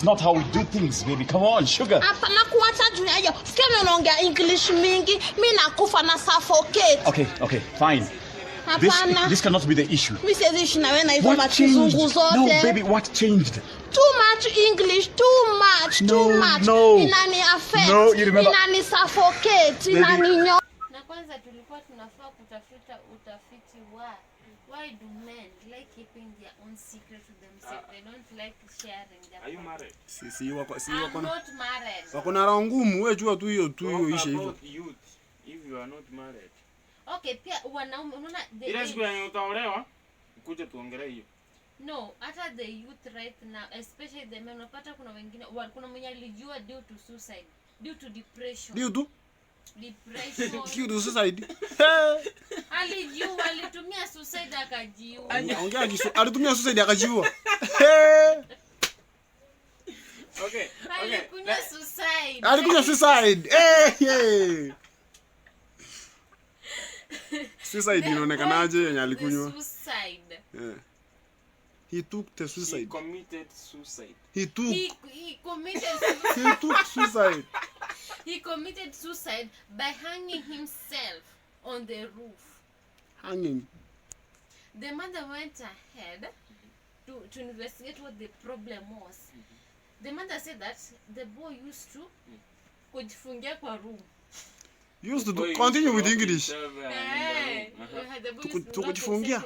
Not how we do things, baby. Come on, sugar. Hapana kuacha juu ya hiyo. Sikia mimi unaongea English mingi, mimi nakufa na suffocate. Okay, fine. This cannot be the issue. Mimi siwezi ishi na wewe na hizo machizungu zote. No, baby, what changed? Too much English, too much. No. Inani affect. No, you remember. Inani suffocate, inani nyo. Na kwanza tulikuwa tunafaa kutafuta utafiti wa why do men like keeping their own secret to themselves? They don't like sharing their. Are you married? Si wako I'm not married. Wako na roho ngumu, wewe jua tu hiyo ishe hivyo. If you are not married. Okay, pia wanaume unaona ile siku yenye utaolewa ukuje tuongelee hiyo. No, hata the youth right now, especially the men, unapata kuna wengine kuna mwenye alijua due to suicide, due to depression. Due to suicide. Alijua alitumia suicide akajiua. Ongea alitumia suicide akajiua. Okay. Alikunywa suicide. Suicide inaonekanaje yenye alikunywa? Suicide. Yeah. He took the suicide. He committed suicide. He committed suicide. He took suicide. He committed suicide by hanging himself on the roof. Hanging. The mother went ahead to investigate what the problem was. The mother said that the boy used to kujifungia kwa room. Used to continue with English. To kujifungia.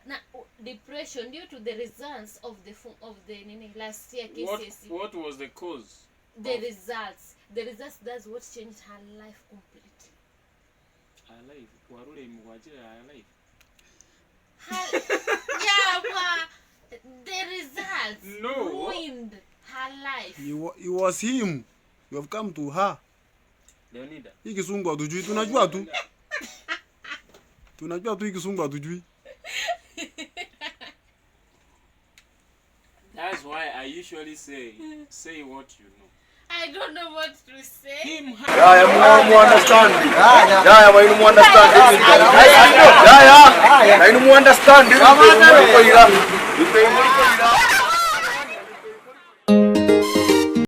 Now, depression due to the results of the last year KCSE. What was the cause? The results. That's what changed her life completely. Her life. Warule imwajira her life. The results ruined her life. It was him. You have come to her. Leonida. Hii kisungu hatujui, tunajua tu. Tunajua tu hii kisungu hatujui. That's why I usually say what you know. I don't know what to say. Him. Yeah, you understand. Yeah, you understand. Yeah, you understand.